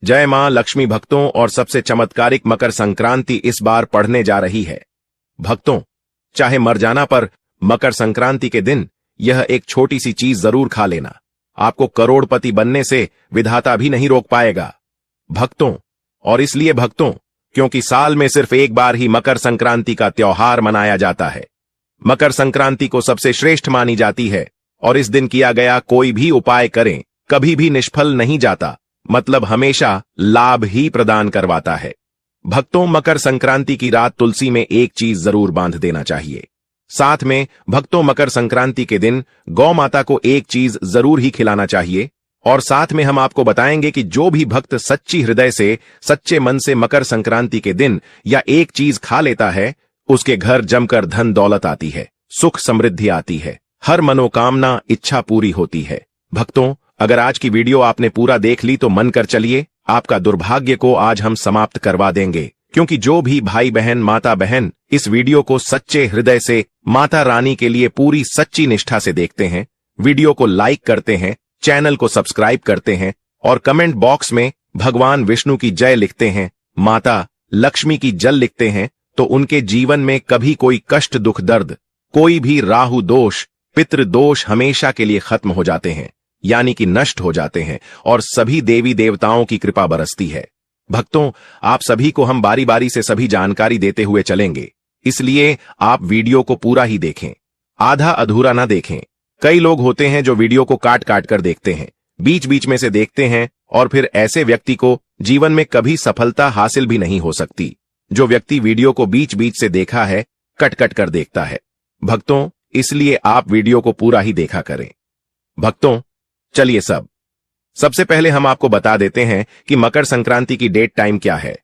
जय मां लक्ष्मी भक्तों और सबसे चमत्कारिक मकर संक्रांति इस बार पढ़ने जा रही है। भक्तों, चाहे मर जाना पर मकर संक्रांति के दिन यह एक छोटी सी चीज जरूर खा लेना। आपको करोड़पति बनने से विधाता भी नहीं रोक पाएगा। भक्तों, और इसलिए भक्तों क्योंकि साल में सिर्फ एक बार ही मकर संक्रांति का त्योहार मनाया जाता है। मकर संक्रांति को सबसे श्रेष्ठ मानी जाती है और इस दिन किया गया कोई भी उपाय करें कभी भी निष्फल नहीं जाता, मतलब हमेशा लाभ ही प्रदान करवाता है। भक्तों, मकर संक्रांति की रात तुलसी में एक चीज जरूर बांध देना चाहिए। साथ में भक्तों, मकर संक्रांति के दिन गौ माता को एक चीज जरूर ही खिलाना चाहिए। और साथ में हम आपको बताएंगे कि जो भी भक्त सच्ची हृदय से, सच्चे मन से मकर संक्रांति के दिन या एक चीज खा लेता है, उसके घर जमकर धन दौलत आती है, सुख समृद्धि आती है, हर मनोकामना इच्छा पूरी होती है। भक्तों, अगर आज की वीडियो आपने पूरा देख ली तो मन कर चलिए, आपका दुर्भाग्य को आज हम समाप्त करवा देंगे। क्योंकि जो भी भाई बहन, माता बहन इस वीडियो को सच्चे हृदय से माता रानी के लिए पूरी सच्ची निष्ठा से देखते हैं, वीडियो को लाइक करते हैं, चैनल को सब्सक्राइब करते हैं और कमेंट बॉक्स में भगवान विष्णु की जय लिखते हैं, माता लक्ष्मी की जल लिखते हैं, तो उनके जीवन में कभी कोई कष्ट, दुख, दर्द, कोई भी राहु दोष, पितृ दोष हमेशा के लिए खत्म हो जाते हैं, यानी कि नष्ट हो जाते हैं और सभी देवी देवताओं की कृपा बरसती है। भक्तों, आप सभी को हम बारी बारी से सभी जानकारी देते हुए चलेंगे, इसलिए आप वीडियो को पूरा ही देखें, आधा अधूरा ना देखें। कई लोग होते हैं जो वीडियो को काट काट कर देखते हैं, बीच बीच में से देखते हैं और फिर ऐसे व्यक्ति को जीवन में कभी सफलता हासिल भी नहीं हो सकती। जो व्यक्ति वीडियो को बीच बीच से देखा है, कट कट कर देखता है। भक्तों, इसलिए आप वीडियो को पूरा ही देखा करें। भक्तों, चलिए सबसे पहले हम आपको बता देते हैं कि मकर संक्रांति की डेट टाइम क्या है।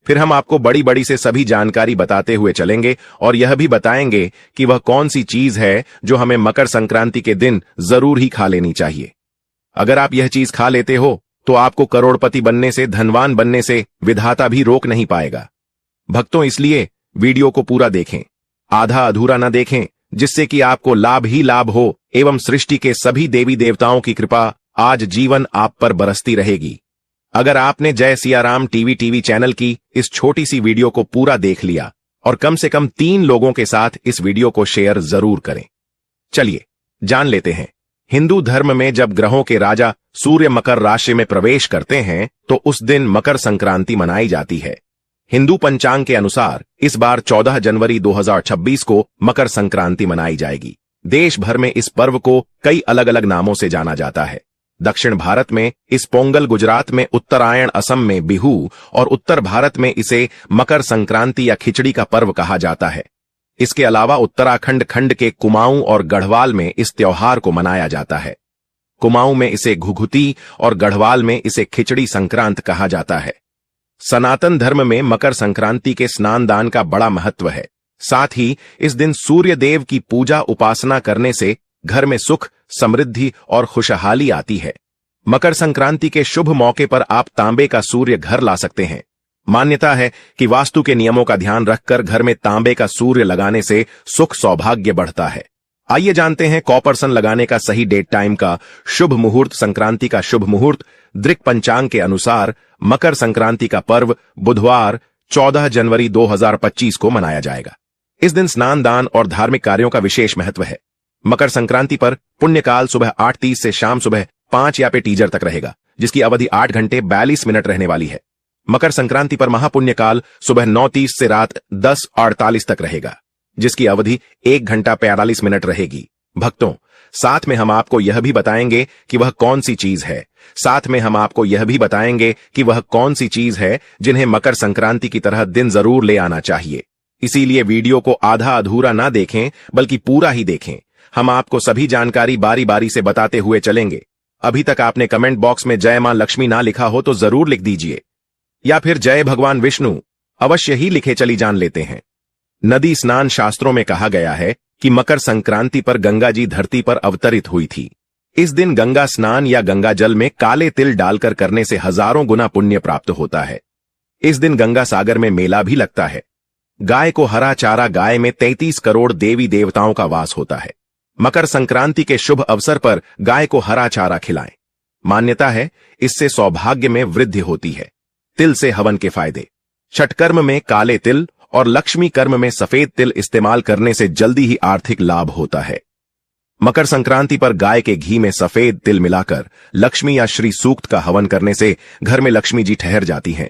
फिर हम आपको बड़ी बड़ी से सभी जानकारी बताते हुए चलेंगे और यह भी बताएंगे कि वह कौन सी चीज है जो हमें मकर संक्रांति के दिन जरूर ही खा लेनी चाहिए। अगर आप यह चीज खा लेते हो तो आपको करोड़पति बनने से, धनवान बनने से विधाता भी रोक नहीं पाएगा। भक्तों, इसलिए वीडियो को पूरा देखें, आधा अधूरा न देखें, जिससे कि आपको लाभ ही लाभ हो एवं सृष्टि के सभी देवी देवताओं की कृपा आज जीवन आप पर बरसती रहेगी। अगर आपने जय सिया राम टीवी चैनल की इस छोटी सी वीडियो को पूरा देख लिया और कम से कम 3 लोगों के साथ इस वीडियो को शेयर जरूर करें। चलिए जान लेते हैं। हिंदू धर्म में जब ग्रहों के राजा सूर्य मकर राशि में प्रवेश करते हैं तो उस दिन मकर संक्रांति मनाई जाती है। हिंदू पंचांग के अनुसार इस बार 14 जनवरी 2026 को मकर संक्रांति मनाई जाएगी। देश भर में इस पर्व को कई अलग अलग नामों से जाना जाता है। दक्षिण भारत में इस पोंगल, गुजरात में उत्तरायण, असम में बिहू और उत्तर भारत में इसे मकर संक्रांति या खिचड़ी का पर्व कहा जाता है। इसके अलावा उत्तराखंड खंड के कुमाऊं और गढ़वाल में इस त्योहार को मनाया जाता है। कुमाऊं में इसे घुघुती और गढ़वाल में इसे खिचड़ी संक्रांत कहा जाता है। सनातन धर्म में मकर संक्रांति के स्नान दान का बड़ा महत्व है। साथ ही इस दिन सूर्य देव की पूजा उपासना करने से घर में सुख, समृद्धि और खुशहाली आती है। मकर संक्रांति के शुभ मौके पर आप तांबे का सूर्य घर ला सकते हैं। मान्यता है कि वास्तु के नियमों का ध्यान रखकर घर में तांबे का सूर्य लगाने से सुख सौभाग्य बढ़ता है। आइए जानते हैं कॉपरसन लगाने का सही डेट टाइम का शुभ मुहूर्त। संक्रांति का शुभ मुहूर्त दृक पंचांग के अनुसार मकर संक्रांति का पर्व बुधवार 14 जनवरी 2025 को मनाया जाएगा। इस दिन स्नान दान और धार्मिक कार्यों का विशेष महत्व है। मकर संक्रांति पर पुण्यकाल सुबह 8:30 से शाम सुबह 5 या पे टीजर तक रहेगा, जिसकी अवधि 8 घंटे 42 मिनट रहने वाली है। मकर संक्रांति पर महापुण्यकाल सुबह 9:30 से रात 10:48 तक रहेगा, जिसकी अवधि 1 घंटा 45 मिनट रहेगी। भक्तों, साथ में हम आपको यह भी बताएंगे कि वह कौन सी चीज है। साथ में हम आपको यह भी बताएंगे कि वह कौन सी चीज है जिन्हें मकर संक्रांति की तरह दिन जरूर ले आना चाहिए। इसीलिए वीडियो को आधा अधूरा ना देखें, बल्कि पूरा ही देखें। हम आपको सभी जानकारी बारी बारी से बताते हुए चलेंगे। अभी तक आपने कमेंट बॉक्स में जय मां लक्ष्मी ना लिखा हो तो जरूर लिख दीजिए, या फिर जय भगवान विष्णु अवश्य ही लिखे। चली जान लेते हैं। नदी स्नान शास्त्रों में कहा गया है कि मकर संक्रांति पर गंगा जी धरती पर अवतरित हुई थी। इस दिन गंगा स्नान या गंगा जल में काले तिल डालकर करने से हजारों गुना पुण्य प्राप्त होता है। इस दिन गंगा सागर में मेला भी लगता है। गाय को हरा चारा, गाय में 33 करोड़ देवी देवताओं का वास होता है। मकर संक्रांति के शुभ अवसर पर गाय को हरा चारा खिलाएं। मान्यता है इससे सौभाग्य में वृद्धि होती है। तिल से हवन के फायदे। छठ कर्म में काले तिल और लक्ष्मी कर्म में सफेद तिल इस्तेमाल करने से जल्दी ही आर्थिक लाभ होता है। मकर संक्रांति पर गाय के घी में सफेद तिल मिलाकर लक्ष्मी या श्री सूक्त का हवन करने से घर में लक्ष्मी जी ठहर जाती हैं।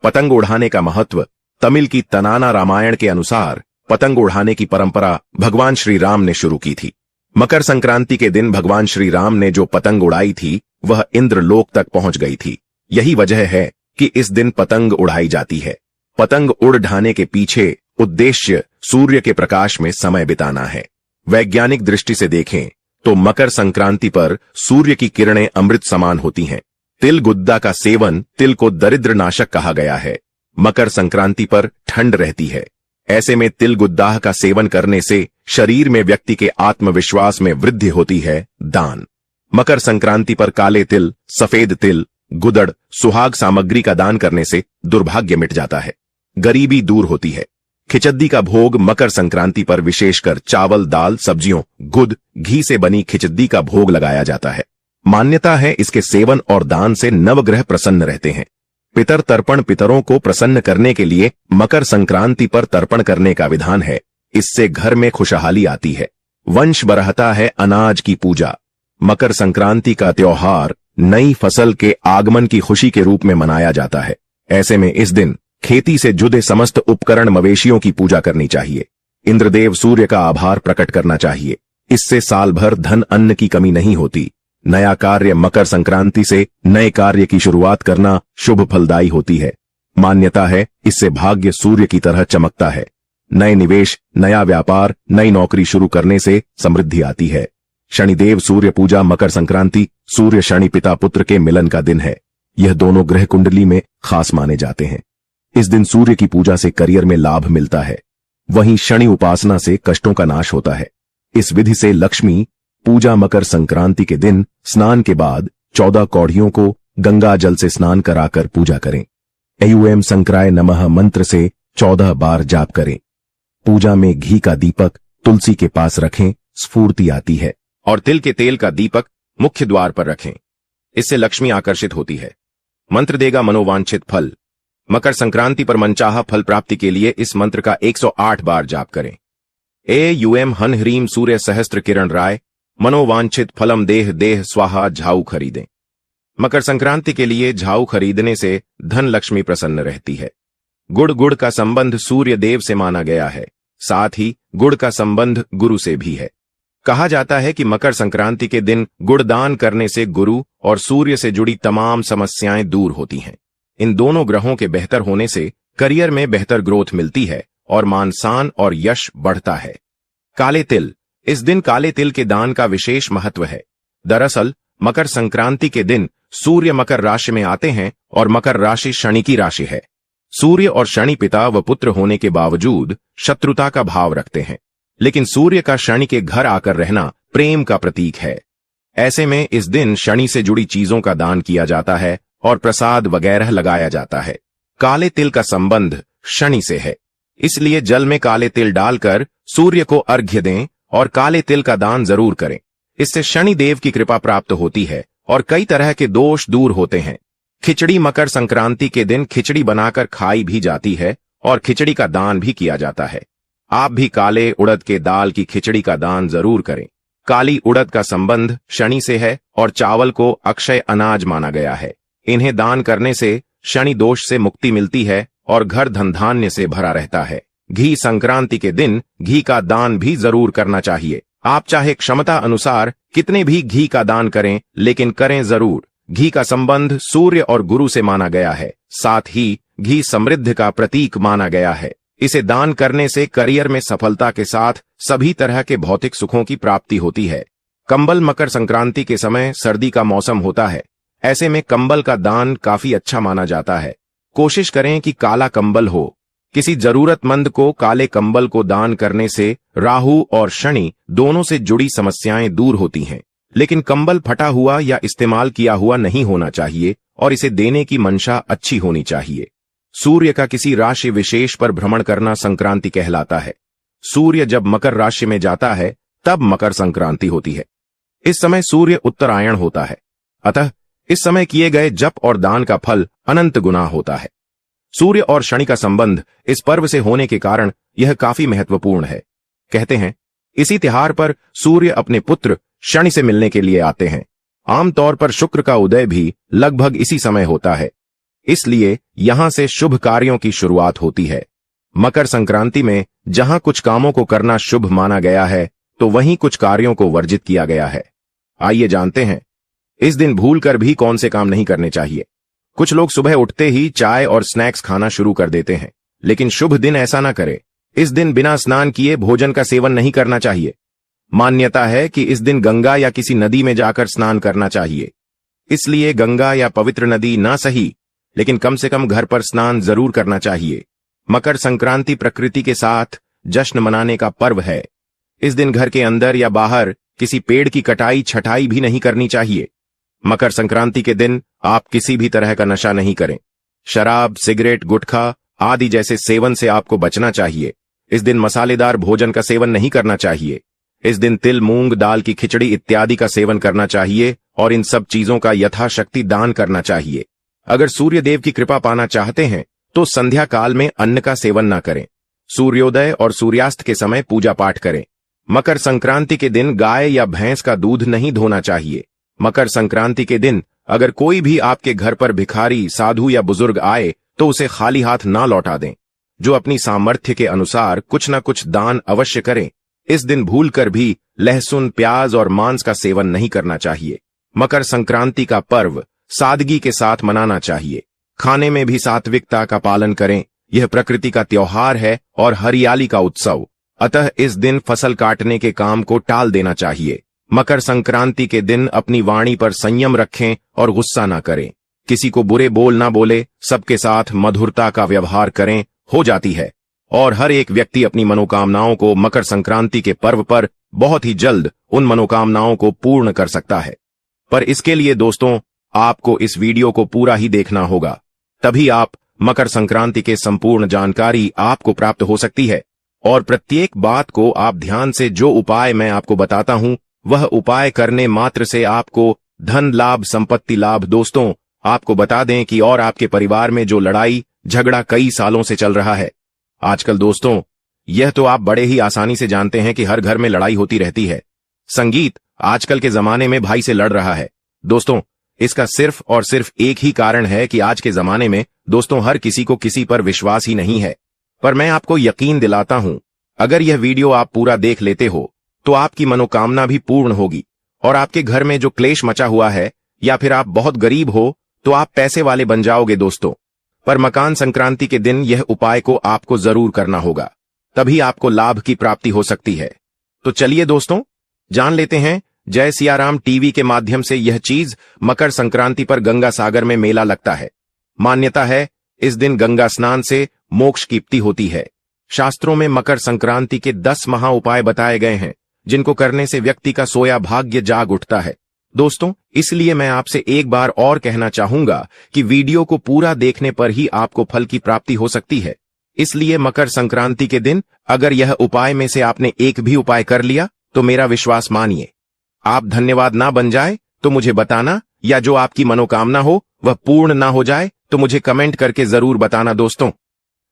पतंग उड़ाने का महत्व। तमिल की तनाना रामायण के अनुसार पतंग उड़ाने की परंपरा भगवान श्री राम ने शुरू की थी। मकर संक्रांति के दिन भगवान श्री राम ने जो पतंग उड़ाई थी वह इंद्रलोक तक पहुंच गई थी। यही वजह है कि इस दिन पतंग उड़ाई जाती है। पतंग उड़ ढाने के पीछे उद्देश्य सूर्य के प्रकाश में समय बिताना है। वैज्ञानिक दृष्टि से देखें तो मकर संक्रांति पर सूर्य की किरणें अमृत समान होती हैं। तिल गुद्दा का सेवन तिल को दरिद्र नाशक कहा गया है। मकर संक्रांति पर ठंड रहती है, ऐसे में तिल गुद्दाह का सेवन करने से शरीर में व्यक्ति के आत्मविश्वास में वृद्धि होती है। दान। मकर संक्रांति पर काले तिल, सफेद तिल, गुदड़, सुहाग सामग्री का दान करने से दुर्भाग्य मिट जाता है, गरीबी दूर होती है। खिचद्दी का भोग मकर संक्रांति पर विशेषकर चावल, दाल, सब्जियों, गुद, घी से बनी खिचद्दी का भोग लगाया जाता है। मान्यता है इसके सेवन और दान से नवग्रह प्रसन्न रहते हैं। पितर तर्पण। पितरों को प्रसन्न करने के लिए मकर संक्रांति पर तर्पण करने का विधान है। इससे घर में खुशहाली आती है। वंश बरहता है। अनाज की पूजा। मकर संक्रांति का त्योहार नई फसल के आगमन की खुशी के रूप में मनाया जाता है। ऐसे में इस दिन खेती से जुड़े समस्त उपकरण मवेशियों की पूजा करनी चाहिए। इंद्रदेव सूर्य का आभार प्रकट करना चाहिए। इससे साल भर धन अन्न की कमी नहीं होती। नया कार्य। मकर संक्रांति से नए कार्य की शुरुआत करना शुभ फलदायी होती है। मान्यता है इससे भाग्य सूर्य की तरह चमकता है। नए निवेश, नया व्यापार, नई नौकरी शुरू करने से समृद्धि आती है। शनिदेव सूर्य पूजा। मकर संक्रांति सूर्य शनि पिता पुत्र के मिलन का दिन है। यह दोनों ग्रह कुंडली में खास माने जाते हैं। इस दिन सूर्य की पूजा से करियर में लाभ मिलता है, वहीं शनि उपासना से कष्टों का नाश होता है। इस विधि से लक्ष्मी पूजा। मकर संक्रांति के दिन स्नान के बाद 14 कौड़ियों को गंगा जल से स्नान कराकर पूजा करें। ऐं संक्राय नमः मंत्र से 14 बार जाप करें। पूजा में घी का दीपक तुलसी के पास रखें, स्फूर्ति आती है। और तिल के तेल का दीपक मुख्य द्वार पर रखें, इससे लक्ष्मी आकर्षित होती है। मंत्र देगा मनोवांछित फल। मकर संक्रांति पर मनचाहा फल प्राप्ति के लिए इस मंत्र का 108 बार जाप करें। ऐं हन ह्रीम सूर्य सहस्त्र किरण राय मनोवांछित फलम देह देह स्वाहा। झाऊ खरीदें। मकर संक्रांति के लिए झाऊ खरीदने से धन लक्ष्मी प्रसन्न रहती है। गुड़ का संबंध सूर्य देव से माना गया है, साथ ही गुड़ का संबंध गुरु से भी है। कहा जाता है कि मकर संक्रांति के दिन गुड़ दान करने से गुरु और सूर्य से जुड़ी तमाम समस्याएं दूर होती हैं। इन दोनों ग्रहों के बेहतर होने से करियर में बेहतर ग्रोथ मिलती है और मान सम्मान और यश बढ़ता है। काले तिल। इस दिन काले तिल के दान का विशेष महत्व है। दरअसल मकर संक्रांति के दिन सूर्य मकर राशि में आते हैं और मकर राशि शनि की राशि है। सूर्य और शनि पिता व पुत्र होने के बावजूद शत्रुता का भाव रखते हैं, लेकिन सूर्य का शनि के घर आकर रहना प्रेम का प्रतीक है। ऐसे में इस दिन शनि से जुड़ी चीजों का दान किया जाता है और प्रसाद वगैरह लगाया जाता है। काले तिल का संबंध शनि से है, इसलिए जल में काले तिल डालकर सूर्य को अर्घ्य दें और काले तिल का दान जरूर करें। इससे शनि देव की कृपा प्राप्त होती है और कई तरह के दोष दूर होते हैं। खिचड़ी। मकर संक्रांति के दिन खिचड़ी बनाकर खाई भी जाती है और खिचड़ी का दान भी किया जाता है। आप भी काले उड़द के दाल की खिचड़ी का दान जरूर करें। काली उड़द का संबंध शनि से है और चावल को अक्षय अनाज माना गया है। इन्हें दान करने से शनि दोष से मुक्ति मिलती है और घर धन धान्य से भरा रहता है। घी। संक्रांति के दिन घी का दान भी जरूर करना चाहिए। आप चाहे क्षमता अनुसार कितने भी घी का दान करें, लेकिन करें जरूर। घी का संबंध सूर्य और गुरु से माना गया है, साथ ही घी समृद्धि का प्रतीक माना गया है। इसे दान करने से करियर में सफलता के साथ सभी तरह के भौतिक सुखों की प्राप्ति होती है। कंबल। मकर संक्रांति के समय सर्दी का मौसम होता है, ऐसे में कंबल का दान काफी अच्छा माना जाता है। कोशिश करें कि काला कंबल हो। किसी जरूरतमंद को काले कंबल को दान करने से राहु और शनि दोनों से जुड़ी समस्याएं दूर होती हैं, लेकिन कंबल फटा हुआ या इस्तेमाल किया हुआ नहीं होना चाहिए और इसे देने की मंशा अच्छी होनी चाहिए। सूर्य का किसी राशि विशेष पर भ्रमण करना संक्रांति कहलाता है। सूर्य जब मकर राशि में जाता है तब मकर संक्रांति होती है। इस समय सूर्य उत्तरायण होता है, अतः इस समय किए गए जप और दान का फल अनंत गुना होता है। सूर्य और शनि का संबंध इस पर्व से होने के कारण यह काफी महत्वपूर्ण है। कहते हैं इसी त्योहार पर सूर्य अपने पुत्र शनि से मिलने के लिए आते हैं। आमतौर पर शुक्र का उदय भी लगभग इसी समय होता है, इसलिए यहां से शुभ कार्यों की शुरुआत होती है। मकर संक्रांति में जहां कुछ कामों को करना शुभ माना गया है, तो वहीं कुछ कार्यों को वर्जित किया गया है। आइए जानते हैं इस दिन भूलकर भी कौन से काम नहीं करने चाहिए। कुछ लोग सुबह उठते ही चाय और स्नैक्स खाना शुरू कर देते हैं, लेकिन शुभ दिन ऐसा ना करें। इस दिन बिना स्नान किए भोजन का सेवन नहीं करना चाहिए। मान्यता है कि इस दिन गंगा या किसी नदी में जाकर स्नान करना चाहिए। इसलिए गंगा या पवित्र नदी ना सही, लेकिन कम से कम घर पर स्नान जरूर करना चाहिए। मकर संक्रांति प्रकृति के साथ जश्न मनाने का पर्व है। इस दिन घर के अंदर या बाहर किसी पेड़ की कटाई छटाई भी नहीं करनी चाहिए। मकर संक्रांति के दिन आप किसी भी तरह का नशा नहीं करें। शराब, सिगरेट, गुटखा आदि जैसे सेवन से आपको बचना चाहिए। इस दिन मसालेदार भोजन का सेवन नहीं करना चाहिए। इस दिन तिल, मूंग दाल की खिचड़ी इत्यादि का सेवन करना चाहिए और इन सब चीजों का यथाशक्ति दान करना चाहिए। अगर सूर्य देव की कृपा पाना चाहते हैं तो संध्या काल में अन्न का सेवन न करें। सूर्योदय और सूर्यास्त के समय पूजा पाठ करें। मकर संक्रांति के दिन गाय या भैंस का दूध नहीं धोना चाहिए। मकर संक्रांति के दिन अगर कोई भी आपके घर पर भिखारी, साधु या बुजुर्ग आए तो उसे खाली हाथ ना लौटा दें। जो अपनी सामर्थ्य के अनुसार कुछ न कुछ दान अवश्य करें। इस दिन भूलकर भी लहसुन, प्याज और मांस का सेवन नहीं करना चाहिए। मकर संक्रांति का पर्व सादगी के साथ मनाना चाहिए। खाने में भी सात्विकता का पालन करें। यह प्रकृति का त्योहार है और हरियाली का उत्सव। अतः इस दिन फसल काटने के काम को टाल देना चाहिए। मकर संक्रांति के दिन अपनी वाणी पर संयम रखें और गुस्सा ना करें। किसी को बुरे बोल ना बोले, सबके साथ मधुरता का व्यवहार करें, हो जाती है। और हर एक व्यक्ति अपनी मनोकामनाओं को मकर संक्रांति के पर्व पर बहुत ही जल्द उन मनोकामनाओं को पूर्ण कर सकता है। पर इसके लिए दोस्तों आपको इस वीडियो को पूरा ही देखना होगा, तभी आप मकर संक्रांति के संपूर्ण जानकारी आपको प्राप्त हो सकती है। और प्रत्येक बात को आप ध्यान से, जो उपाय मैं आपको बताता हूं वह उपाय करने मात्र से आपको धन लाभ, संपत्ति लाभ। दोस्तों आपको बता दें कि और आपके परिवार में जो लड़ाई झगड़ा कई सालों से चल रहा है आजकल, दोस्तों यह तो आप बड़े ही आसानी से जानते हैं कि हर घर में लड़ाई होती रहती है। संगीत आजकल के जमाने में भाई से लड़ रहा है। दोस्तों इसका सिर्फ और सिर्फ एक ही कारण है कि आज के जमाने में दोस्तों हर किसी को किसी पर विश्वास ही नहीं है। पर मैं आपको यकीन दिलाता हूं, अगर यह वीडियो आप पूरा देख लेते हो तो आपकी मनोकामना भी पूर्ण होगी। और आपके घर में जो क्लेश मचा हुआ है, या फिर आप बहुत गरीब हो तो आप पैसे वाले बन जाओगे दोस्तों। पर मकर संक्रांति के दिन यह उपाय को आपको जरूर करना होगा, तभी आपको लाभ की प्राप्ति हो सकती है। तो चलिए दोस्तों जान लेते हैं। जय सियाराम टीवी के माध्यम से यह चीज मकर संक्रांति पर गंगा सागर में मेला लगता है। मान्यता है इस दिन गंगा स्नान से मोक्ष की प्राप्ति होती है। शास्त्रों में मकर संक्रांति के 10 महा उपाय बताए गए हैं, जिनको करने से व्यक्ति का सोया भाग्य जाग उठता है। दोस्तों इसलिए मैं आपसे एक बार और कहना चाहूंगा कि वीडियो को पूरा देखने पर ही आपको फल की प्राप्ति हो सकती है। इसलिए मकर संक्रांति के दिन अगर यह उपाय में से आपने एक भी उपाय कर लिया तो मेरा विश्वास मानिए, आप धन्यवाद ना बन जाए तो मुझे बताना, या जो आपकी मनोकामना हो वह पूर्ण ना हो जाए तो मुझे कमेंट करके जरूर बताना। दोस्तों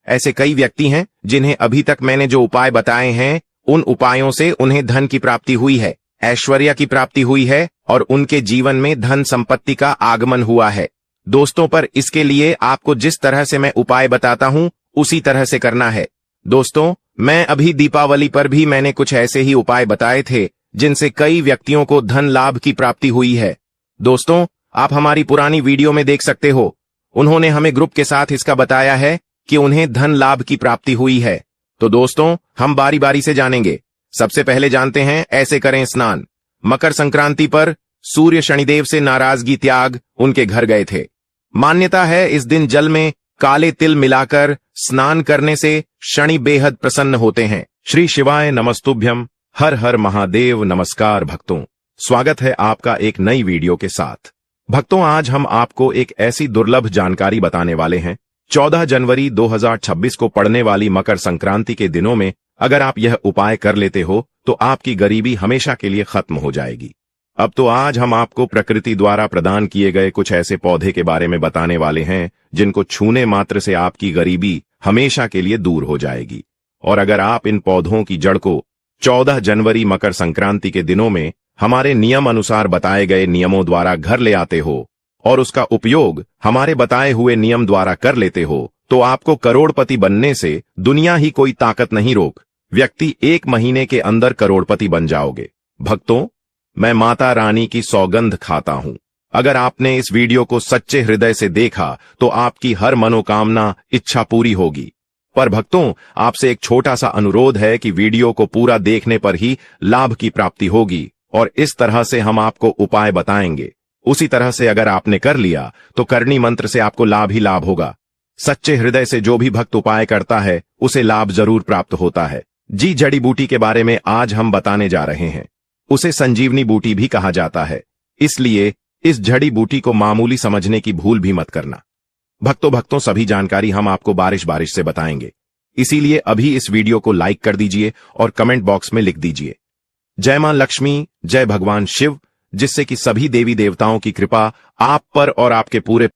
ऐसे कई व्यक्ति हैं जिन्हें अभी तक मैंने जो उपाय बताए हैं उन उपायों से उन्हें धन की प्राप्ति हुई है, ऐश्वर्य की प्राप्ति हुई है और उनके जीवन में धन संपत्ति का आगमन हुआ है। दोस्तों पर इसके लिए आपको जिस तरह से मैं उपाय बताता हूं उसी तरह से करना है। दोस्तों मैं अभी दीपावली पर भी मैंने कुछ ऐसे ही उपाय बताए थे जिनसे कई व्यक्तियों को धन लाभ की प्राप्ति हुई है। दोस्तों आप हमारी पुरानी वीडियो में देख सकते हो, उन्होंने हमें ग्रुप के साथ इसका बताया है कि उन्हें धन लाभ की प्राप्ति हुई है। तो दोस्तों हम बारी बारी से जानेंगे। सबसे पहले जानते हैं ऐसे करें स्नान। मकर संक्रांति पर सूर्य शनिदेव से नाराजगी त्याग उनके घर गए थे। मान्यता है इस दिन जल में काले तिल मिलाकर स्नान करने से शनि बेहद प्रसन्न होते हैं। श्री शिवाय नमस्तुभ्यम, हर हर महादेव। नमस्कार भक्तों, स्वागत है आपका एक नई वीडियो के साथ। भक्तों आज हम आपको एक ऐसी दुर्लभ जानकारी बताने वाले हैं। 14 जनवरी 2026 को पड़ने वाली मकर संक्रांति के दिनों में अगर आप यह उपाय कर लेते हो तो आपकी गरीबी हमेशा के लिए खत्म हो जाएगी। अब तो आज हम आपको प्रकृति द्वारा प्रदान किए गए कुछ ऐसे पौधे के बारे में बताने वाले हैं जिनको छूने मात्र से आपकी गरीबी हमेशा के लिए दूर हो जाएगी। और अगर आप इन पौधों की जड़ को 14 जनवरी मकर संक्रांति के दिनों में हमारे नियम अनुसार बताए गए नियमों द्वारा घर ले आते हो और उसका उपयोग हमारे बताए हुए नियम द्वारा कर लेते हो, तो आपको करोड़पति बनने से दुनिया ही कोई ताकत नहीं रोक। व्यक्ति 1 महीने के अंदर करोड़पति बन जाओगे। भक्तों, मैं माता रानी की सौगंध खाता हूं, अगर आपने इस वीडियो को सच्चे हृदय से देखा तो आपकी हर मनोकामना इच्छा पूरी होगी। पर भक्तों, आपसे एक छोटा सा अनुरोध है कि वीडियो को पूरा देखने पर ही लाभ की प्राप्ति होगी और इस तरह से हम आपको उपाय बताएंगे। उसी तरह से अगर आपने कर लिया तो करनी मंत्र से आपको लाभ ही लाभ होगा। सच्चे हृदय से जो भी भक्त उपाय करता है उसे लाभ जरूर प्राप्त होता है। जी, जड़ी बूटी के बारे में आज हम बताने जा रहे हैं। उसे संजीवनी बूटी भी कहा जाता है, इसलिए इस जड़ी बूटी को मामूली समझने की भूल भी मत करना। भक्तों सभी जानकारी हम आपको बारिश से बताएंगे, इसीलिए अभी इस वीडियो को लाइक कर दीजिए और कमेंट बॉक्स में लिख दीजिए जय मां लक्ष्मी, जय भगवान शिव, जिससे कि सभी देवी देवताओं की कृपा आप पर और आपके पूरे